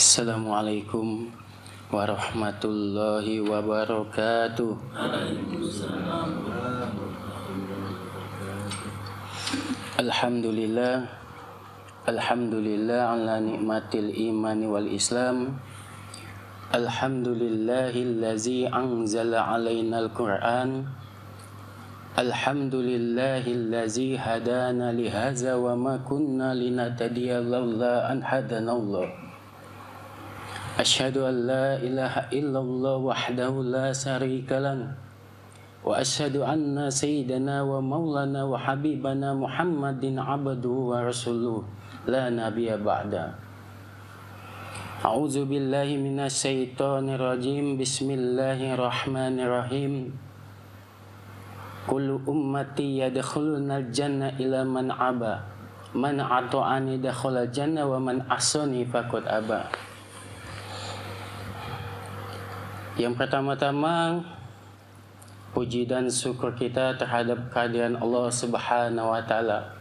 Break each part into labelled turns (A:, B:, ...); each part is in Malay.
A: Assalamualaikum warahmatullahi wabarakatuh. Alhamdulillah ala nikmatil imani wal islam. Alhamdulillahillazi anzala alainal Qur'an. Alhamdulillahillazi hadana lihaza wa ma kunna linahtadiya laula an hadanallah. Asyhadu an la ilaha illallah wahdahu la syarika lahu wa asyhadu anna sayyidana wa maulana wa habibana Muhammadin abduhu wa rasuluh la nabiyya ba'da. A'udzu billahi minasy syaithanir rajim. Bismillahirrahmanirrahim. Kullu ummati yadkhulunal janna ila man aba. Man ata'ani dakhala janna wa man asani faqad aba. Yang pertama-tama, puji dan syukur kita terhadap kehadiran Allah Subhanahu wa taala.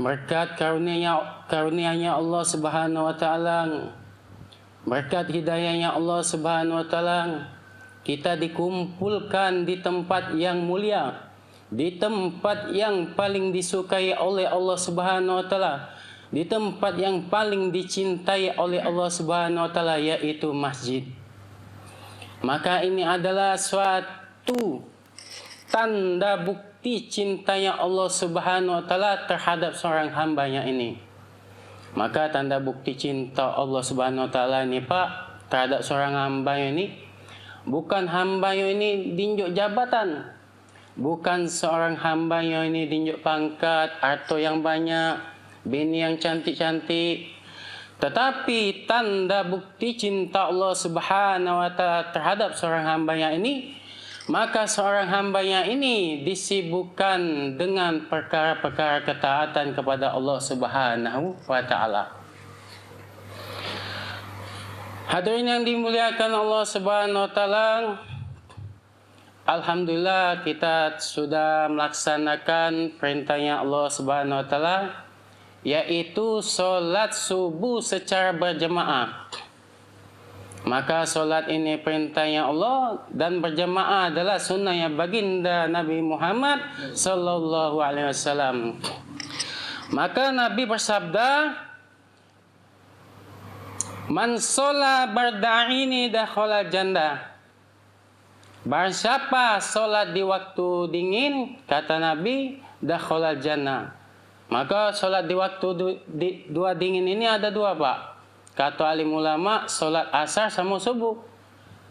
A: Berkat karunia-Nya Allah Subhanahu wa taala, berkat hidayahnya Allah Subhanahu wa taala, kita dikumpulkan di tempat yang mulia, di tempat yang paling disukai oleh Allah Subhanahu wa taala, di tempat yang paling dicintai oleh Allah Subhanahu wa taala, yaitu masjid. Maka ini adalah suatu tanda bukti cintanya Allah Subhanahu wa taala terhadap seorang hambanya ini. Maka tanda bukti cinta Allah Subhanahu wa taala ini, Pak, terhadap seorang hambanya ini, bukan hambanya ini dinjuk jabatan, bukan seorang hambanya ini dinjuk pangkat, harta yang banyak, bini yang cantik-cantik, tetapi tanda bukti cinta Allah Subhanahu wa taala terhadap seorang hambanya ini, maka seorang hambanya ini disibukkan dengan perkara-perkara ketaatan kepada Allah Subhanahu wa taala. Hadirin yang dimuliakan Allah Subhanahu wa taala, alhamdulillah kita sudah melaksanakan perintahnya Allah Subhanahu wa taala, yaitu solat subuh secara berjemaah. Maka solat ini perintahnya Allah dan berjemaah adalah sunnahnya baginda Nabi Muhammad sallallahu alaihi wasallam. Maka Nabi bersabda, man sholla barda'ini dakhala jannah. Barang siapa solat di waktu dingin, kata Nabi, dakhala jannah. Maka solat di waktu dua dingin ini ada dua, Pak. Kata alim ulama, solat asar sama subuh.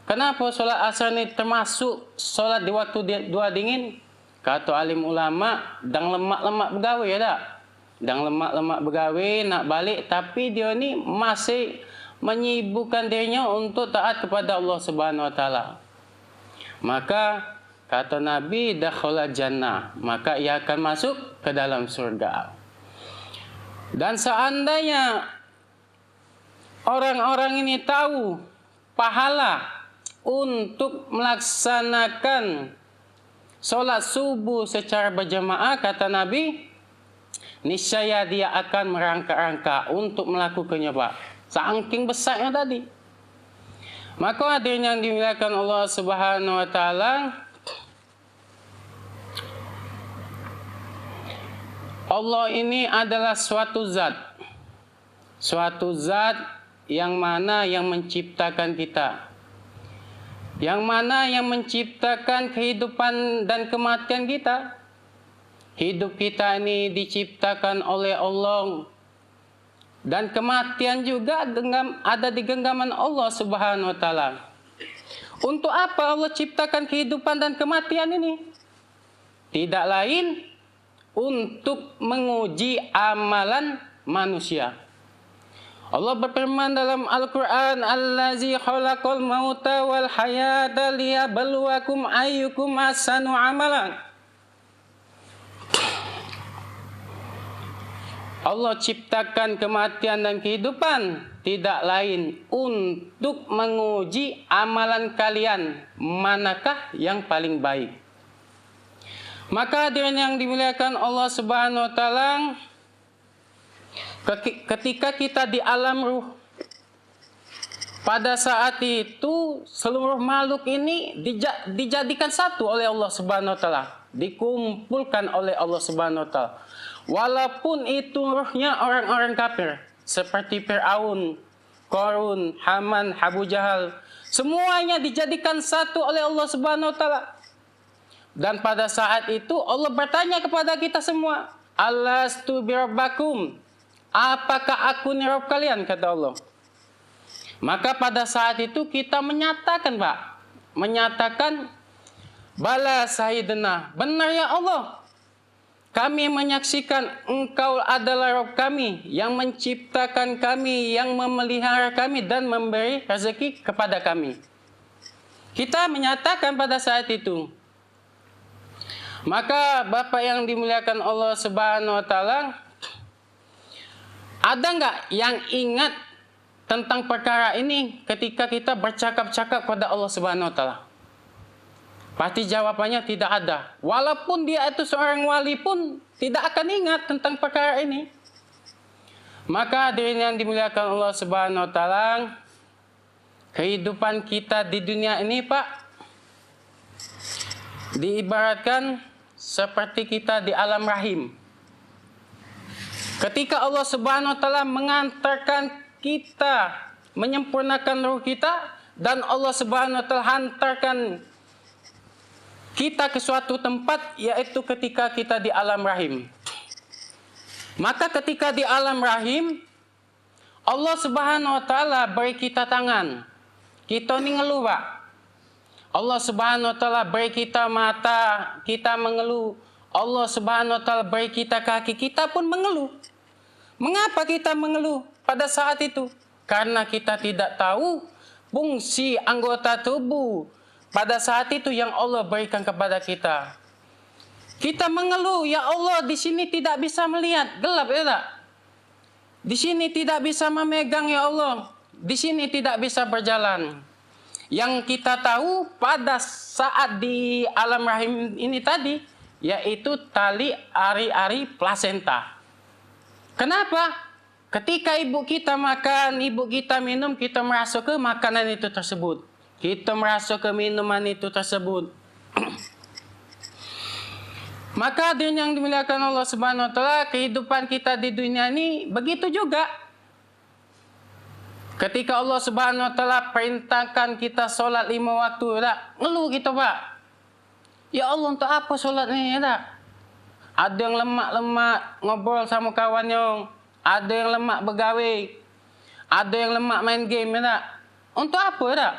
A: Kenapa solat asar ini termasuk solat di waktu dua dingin? Kata alim ulama, dang lemak-lemak begawe ya tak? Dang lemak-lemak begawe nak balik, tapi dia ni masih menyibukkan dirinya untuk taat kepada Allah Subhanahu wa taala. Maka kata Nabi, dakhala jannah, maka ia akan masuk ke dalam surga. Dan seandainya orang-orang ini tahu pahala untuk melaksanakan solat subuh secara berjamaah, kata Nabi, niscaya dia akan merangkak-rangkak untuk melakukannya, Pak. Saking besarnya tadi. Maka hadirin yang dimuliakan Allah Subhanahu wa taala, Allah ini adalah suatu zat yang mana yang menciptakan kita, yang mana yang menciptakan kehidupan dan kematian kita. Hidup kita ini diciptakan oleh Allah, dan kematian juga ada di genggaman Allah Subhanahu wa taala. Untuk apa Allah ciptakan kehidupan dan kematian ini? Tidak lain untuk menguji amalan manusia. Allah berfirman dalam Al-Quran, Allazi khalaqal mauta wal hayata liyabluwakum ayyukum ahsanu amalan. Allah ciptakan kematian dan kehidupan tidak lain untuk menguji amalan kalian, manakah yang paling baik. Maka hadirin yang dimuliakan Allah Subhanahu wa taala, Ketika kita di alam ruh, pada saat itu seluruh makhluk ini dijadikan satu oleh Allah Subhanahu wa taala, dikumpulkan oleh Allah Subhanahu wa taala. Walaupun itu ruhnya orang-orang kafir seperti Fir'aun, Qarun, Haman, Abu Jahal, semuanya dijadikan satu oleh Allah Subhanahu wa taala. Dan pada saat itu Allah bertanya kepada kita semua, "Alastu birabbakum?" Apakah aku ni Rabb kalian, kata Allah. Maka pada saat itu kita menyatakan, Pak, bala sahidna, benar ya Allah. Kami menyaksikan Engkau adalah Rabb kami, yang menciptakan kami, yang memelihara kami, dan memberi rezeki kepada kami. Kita menyatakan pada saat itu. Maka Bapak yang dimuliakan Allah Subhanahu wa taala, ada enggak yang ingat tentang perkara ini ketika kita bercakap-cakap kepada Allah Subhanahu wa taala? Pasti jawabannya tidak ada. Walaupun dia itu seorang wali pun tidak akan ingat tentang perkara ini. Maka hadirin yang dimuliakan Allah Subhanahu wa taala, kehidupan kita di dunia ini, Pak, diibaratkan seperti kita di alam rahim. Ketika Allah Subhanahu wa taala mengantarkan kita, menyempurnakan ruh kita, dan Allah Subhanahu wa taala hantarkan kita ke suatu tempat, yaitu ketika kita di alam rahim. Maka ketika di alam rahim, Allah Subhanahu wa taala beri kita tangan. Kita ni ngeluh, Pak. Allah Subhanahu wa taala beri kita mata, kita mengeluh. Allah Subhanahu wa taala beri kita kaki, kita pun mengeluh. Mengapa kita mengeluh pada saat itu? Karena kita tidak tahu fungsi anggota tubuh pada saat itu yang Allah berikan kepada kita. Kita mengeluh, ya Allah, di sini tidak bisa melihat, gelap ya tak? Di sini tidak bisa memegang, ya Allah. Di sini tidak bisa berjalan. Yang kita tahu pada saat di alam rahim ini tadi, yaitu tali ari-ari plasenta. Kenapa? Ketika ibu kita makan, ibu kita minum, kita merasa ke makanan itu tersebut. Kita merasa ke minuman itu tersebut. Maka hadirin yang dimuliakan Allah Subhanahu wa taala, kehidupan kita di dunia ini begitu juga. Ketika Allah Subhanahu wa taala perintahkan kita solat 5 waktu, tak? Ngeluh kita, Pak. Ya Allah, untuk apa solat ni, tak? Ada yang lemak-lemak ngobrol sama kawannya, ada yang lemak bergawe, ada yang lemak main game, tak? Untuk apa, tak?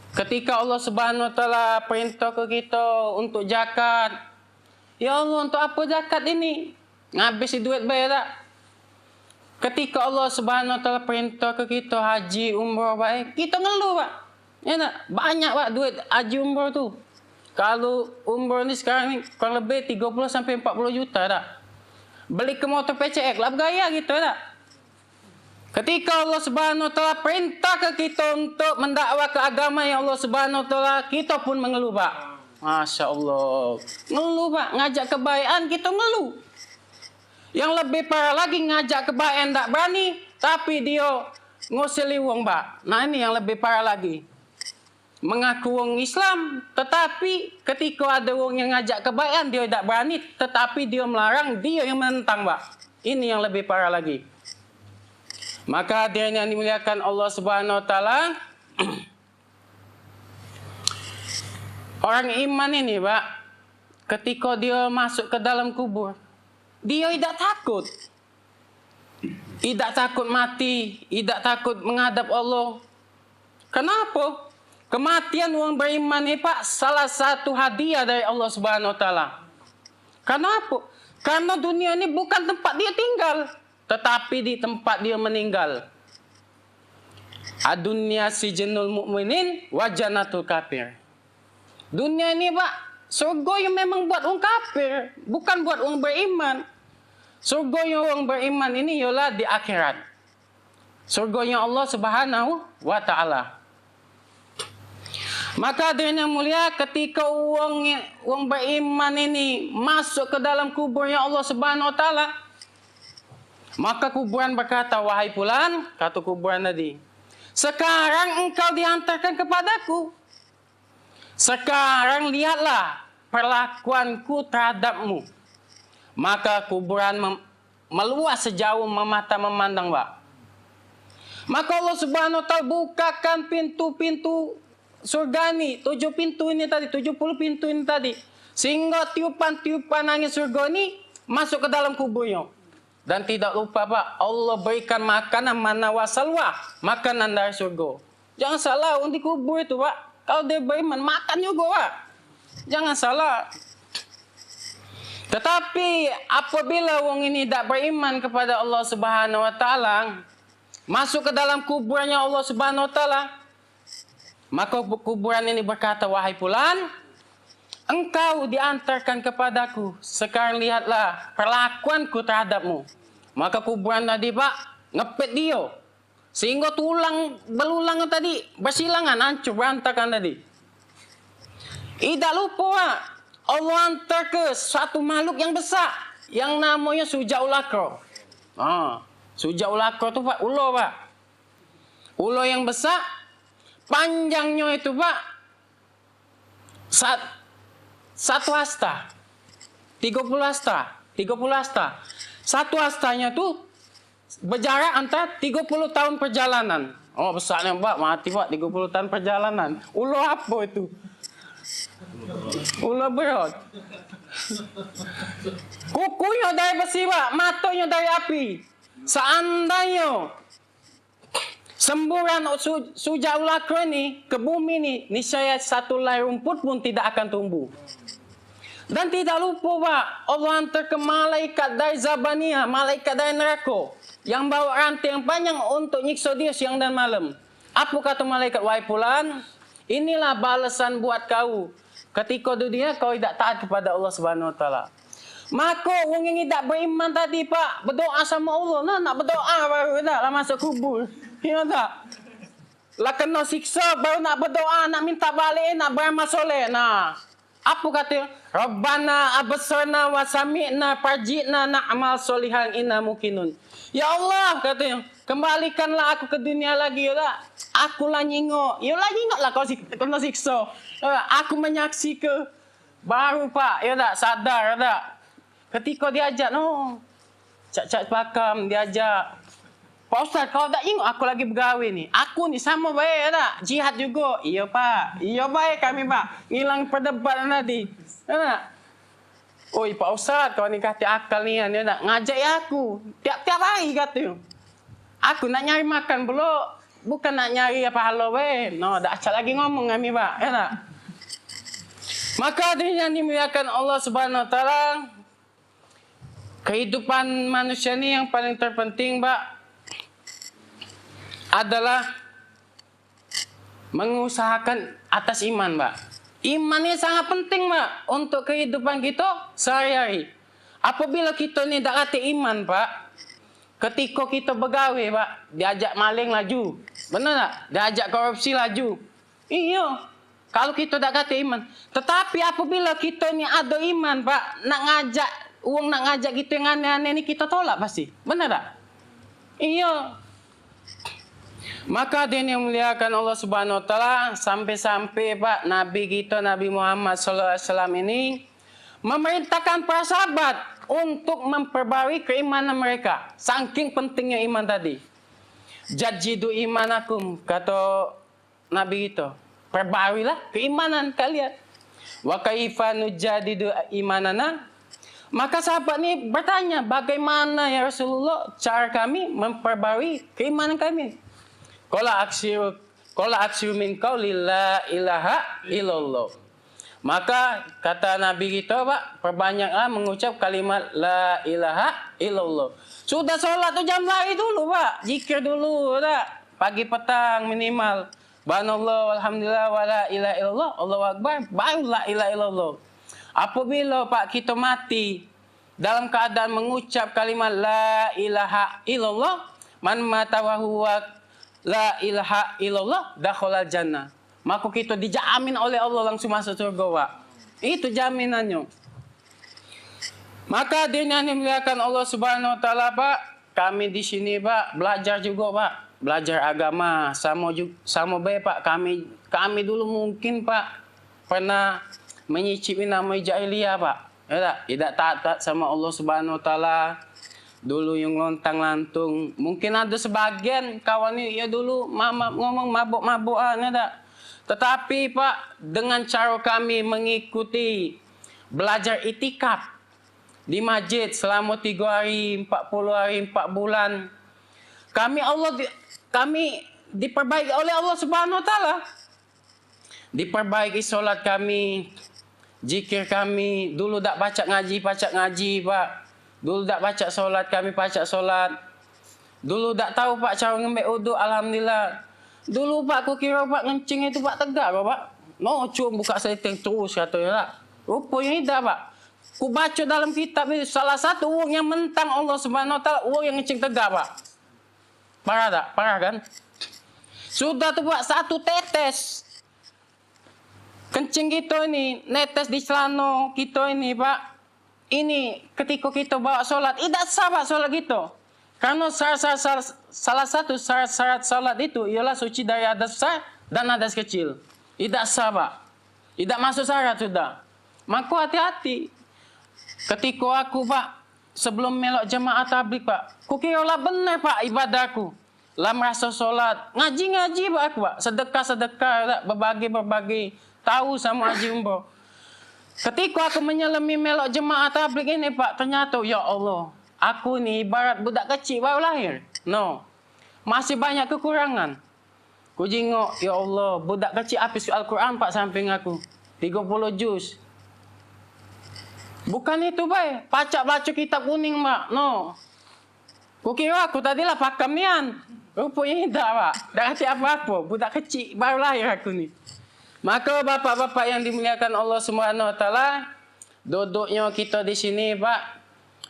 A: Ketika Allah Subhanahu wa taala perintah ke kita untuk zakat, ya Allah, untuk apa zakat ini? Ngabisi duit bayar, tak? Ketika Allah Subhanahu wa taala perintah ke kita haji umrah baik, kita ngeluh, Pak. Ya tak? Banyak, Pak, duit haji umrah tu. Kalau umrah ni sekarang ni kurang lebih 30 sampai 40 juta, tak? Beli ke motor PCX lah bergaya gitu, tak? Ketika Allah Subhanahu wa taala perintah ke kita untuk mendakwa ke agama yang Allah Subhanahu wa taala, kita pun mengeluh, Pak. Masya Allah. Ngeluh, Pak. Ngajak kebaikan, kita ngeluh. Yang lebih parah lagi, ngajak kebaikan tak berani, tapi dia ngusili wong, Pak. Nah, ini yang lebih parah lagi. Mengaku wong Islam, tetapi ketika ada wong yang ngajak kebaikan, dia tak berani, tetapi dia melarang, dia yang menentang, Pak. Ini yang lebih parah lagi. Maka hadirin yang dimuliakan Allah Subhanahu wa taala, orang iman ini, Pak, ketika dia masuk ke dalam kubur, dia tidak takut. Tidak takut mati, tidak takut menghadap Allah. Kenapa? Kematian orang beriman ini, Pak, salah satu hadiah dari Allah Subhanahu wa taala. Kenapa? Karena dunia ini bukan tempat dia tinggal, tetapi di tempat dia meninggal. Adunya sijnul mu'minin wa jannatul kafir. Dunia ini, Pak, surga yang memang buat orang kafir, bukan buat orang beriman. Surga yang orang beriman ini ialah di akhirat. Surganya Allah Subhanahu wa taala. Maka hadirin yang mulia, ketika orang beriman ini masuk ke dalam kuburnya Allah Subhanahu wa taala, Maka kuburan berkata, wahai fulan, kata kuburan tadi, sekarang engkau dihantarkan kepadaku. Sekarang lihatlah perlakuanku terhadapmu. Maka kuburan meluas sejauh mata memandang, Pak. Maka Allah Subhanahu wa Ta'ala bukakan pintu-pintu surga ini, 7 pintu ini tadi, 70 pintu ini tadi. Sehingga tiupan-tiupan angin surga ini masuk ke dalam kuburnya. Dan tidak lupa, Pak, Allah berikan makanan mana wasalwa, makanan dari surga. Jangan salah, untuk kubur itu, Pak. Kalau dia beriman, makan juga, Pak. Jangan salah. Tetapi apabila orang ini tidak beriman kepada Allah Subhanahu wa Ta'ala, masuk ke dalam kuburannya Allah Subhanahu wa Ta'ala, maka kuburan ini berkata, wahai fulan, engkau diantarkan kepadaku. Sekarang lihatlah perlakuanku terhadapmu. Maka kuburan tadi, Pak, ngepet dia. Sehingga tulang belulang tadi bersilangan, hancur, berantakan tadi. Tidak lupa, Pak, Allah hantar ke satu makhluk yang besar yang namanya Sujaul Akro. Sujaul Akro itu, Pak, ulo, Pak. Ulo yang besar, panjangnya itu, Pak, satu hasta. 30 hasta. Satu hastanya tuh berjarak antara 30 tahun perjalanan. Oh, besarnya, Pak, mati, Pak, 30 tahun perjalanan. Ulo apa itu? Ulo berat. Kukunya dari besi, Pak, matanya dari api. Seandainya semburan Sujaul Akro ini ke bumi ini, niscaya satu helai rumput pun tidak akan tumbuh. Dan tidak lupa, Pak, Allah hantar ke malaikat dari Zabaniyah, malaikat dari neraka, yang bawa rantai yang panjang untuk nyiksa dia siang dan malam. Apa kata malaikat? Wahai fulan, inilah balasan buat kau. Ketika dunia kau tidak taat kepada Allah Subhanahu wa Ta'ala. Maka orang yang tidak beriman tadi, Pak, berdoa sama Allah. Nak berdoa baru nak masuk kubur. Ya tak? Lah kena siksa baru nak berdoa, nak minta balik, nak beramal soleh. Nah, apa kata? Rabbana absarna wa sami'na farji'na na'mal solihan inna mukinun. Ya Allah, katanya, kembalikanlah aku ke dunia lagi, ya tak? Aku lah nyingok. Ya lah nyingok lah kau kena siksa. Aku menyaksikan. Baru, Pak, ya tak? Sadar, ya tak? Ketika diajak, cak-cak pakam diajak. Pak Ustaz, kau tak ingat aku lagi bergawe ni. Aku ni sama baik, ya tak? Jihad juga. Iya, Pak. Iya, baik kami, Pak. Ngilang perdebatan tadi. Ya tak? Oi, Pak Ustaz, kau ni kata akal ni, ya tak? Ngajak ya aku. Tiap-tiap hari kata. Aku nak nyari makan pula. Bukan nak nyari pahala, weh. Tak acak lagi ngomong kami, Pak. Ya tak? Maka yang dimuliakan Allah Subhanahu wa Ta'ala, kehidupan manusia ni yang paling terpenting, Pak, adalah mengusahakan atas iman, Pak. Iman ini sangat penting, Pak, untuk kehidupan kita sehari-hari. Apabila kita ni tak ada iman, Pak, ketika kita bergawe, Pak, diajak maling laju. Benar tak? Diajak korupsi laju. Iya. Kalau kita tak ada iman. Tetapi apabila kita ni ada iman, Pak, nak ngajak kita yang aneh-aneh ni, kita tolak pasti. Benar tak? Iya. Maka dia yang memuliakan Allah Subhanahu wa Ta'ala, sampai-sampai, Pak, Nabi kita, Nabi Muhammad SAW ini memerintahkan para sahabat untuk memperbarui keimanan mereka. Saking pentingnya iman tadi. Jadjidu imanakum, kata Nabi kita. Perbarilah keimanan kalian. Wa kaifa nujadidu imanana? Maka sahabat ni bertanya, bagaimana ya Rasulullah cara kami memperbarui keimanan kami? Qala aksiru min qauli la ilaha illallah. Maka kata Nabi kita, Pak, perbanyaklah mengucap kalimat la ilaha illallah. Sudah solat tu jam lari dulu, Pak. Zikir dulu, tak? Pagi petang minimal. Subhanallah, alhamdulillah, wa la ilaha illallah, Allahu akbar, baru la ilaha illallah. Apabila, Pak, kita mati dalam keadaan mengucap kalimat la ilaha illallah, man mata wa huwa la ilaha illallah dakhalal jannah. Maka kita dijamin oleh Allah langsung masuk surga, Pak. Itu jaminannya. Maka dia yang dimuliakan Allah Subhanahu wa Ta'ala, Pak, kami di sini Pak belajar juga Pak, belajar agama sama baik Pak. Kami dulu mungkin Pak pernah menyicipi namanya jahiliyah Pak. Ya tak? Tidak taat sama Allah Subhanahu wa taala. Dulu yang lontang-lantung. Mungkin ada sebagian kawan ini ya dulu ngomong mabuk-mabukan ya tak? Tetapi Pak, dengan cara kami mengikuti belajar itikaf di masjid selama 3 hari, 40 hari, 4 bulan. Kami diperbaiki oleh Allah Subhanahu wa taala. Diperbaiki solat kami, zikir kami. Dulu tak baca ngaji Pak. Dulu tak baca solat kami baca solat. Dulu tak tahu Pak cara ngambil uduk, alhamdulillah. Dulu Pak aku kira Pak ngencing itu Pak tegak Pak. No, cuma buka setting terus katanya tak. Rupanya tidak Pak. Ku baca dalam kitab itu salah satu uang yang mentang Allah Subhanahu wa taala uang yang ngencing tegak Pak. Parah tak? Parah kan? Sudah tuh Pak 1 tetes. Kencing kita ini netes di celana kita ini Pak. Ini ketika kita bawa solat, tidak sah Pak solat kita. Karena salah satu syarat solat itu ialah suci dari hadas besar dan hadas kecil. Tidak sah Pak. Tidak masuk syarat sudah. Maka hati-hati. Ketika aku Pak sebelum melok jemaah tabligh Pak, kukira lah benar Pak ibadahku. Lah merasa solat, ngaji Pak aku Pak, sedekah berbagi, tahu sama haji umroh. Ketika aku menyelami melok jemaah tabligh ini Pak, ternyata ya Allah, aku ni ibarat budak kecil baru lahir. No. Masih banyak kekurangan. Ku jengok, ya Allah, budak kecil habis Al-Quran Pak samping aku. 30 juz. Bukan itu Pak, baca kitab kuning Pak. No. Ku kira aku tadilah pakam nian. Rupanya tidak Pak. Tak ngerti apa-apa. Budak kecil baru lahir aku ni. Maka bapak-bapak yang dimuliakan Allah Subhanahu wa taala, duduknya kita di sini Pak,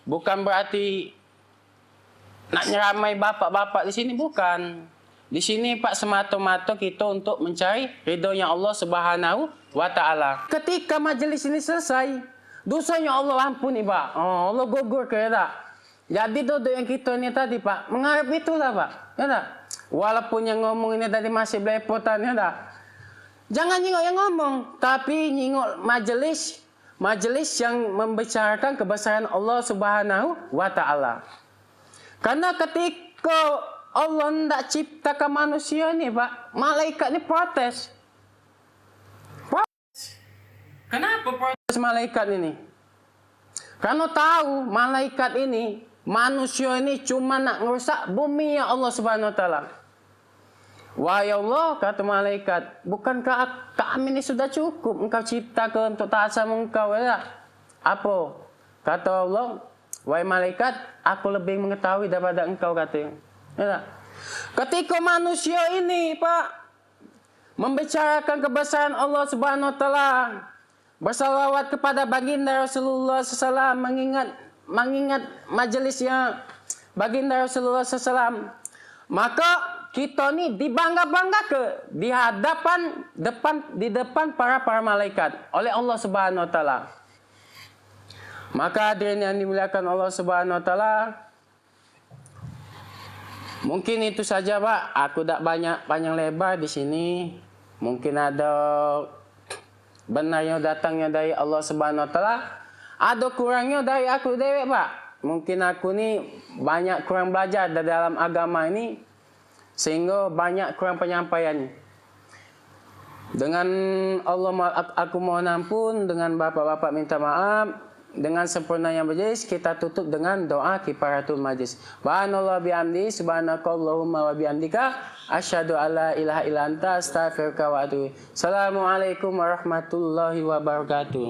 A: bukan berarti nak nyeramai bapak-bapak di sini, bukan. Di sini Pak semata-mata kita untuk mencari ridhonya Allah Subhanahu wa taala. Ketika majelis ini selesai, dosanya Allah ampuni Pak. Oh, Allah gugur ke tak? Jadi duduk yang kita ini tadi Pak, mengharap itulah Pak. Ya tak? Walaupun yang ngomong ini tadi masih belepotan ya tak? Jangan nyingok yang ngomong, tapi nyingok majelis yang membicarakan kebesaran Allah Subhanahu wa taala. Karena ketika Allah tidak ciptakan manusia ini Pak, malaikat ini protes. Kenapa protes malaikat ini? Karena tahu malaikat ini, manusia ini cuma nak merusak bumi ya Allah Subhanahu wa taala. Wahai Allah, kata malaikat, bukankah kami ini sudah cukup engkau ciptakan untuk taat sama engkau ya? Apa? Kata Allah, wahai malaikat, aku lebih mengetahui daripada engkau katanya. Ya. Ketika manusia ini Pak membicarakan kebesaran Allah Subhanahu wa taala, bersalawat kepada baginda Rasulullah SAW, mengingat majelisnya baginda Rasulullah SAW, maka kita ni dibangga-bangga di depan para malaikat oleh Allah Subhanahu wa taala. Maka hadirin yang dimuliakan Allah Subhanahu wa taala, mungkin itu saja Pak. Aku tak banyak panjang lebar di sini. Mungkin ada benarnya datangnya dari Allah Subhanahu wa taala, ada kurangnya dari aku dewek Pak. Mungkin aku ni banyak kurang belajar dalam agama ini, sehingga banyak kurang penyampaiannya. Dengan Allah aku mohon ampun, dengan bapak-bapak minta maaf. Dengan sempurnanya majlis, kita tutup dengan doa kifaratul majlis. Subhanallah bihamdi, subhanakallahumma wa bihamdika, asyhadu alla ilaha illa anta, astaghfiruka wa atubu ilaik. Assalamualaikum warahmatullahi wabarakatuh.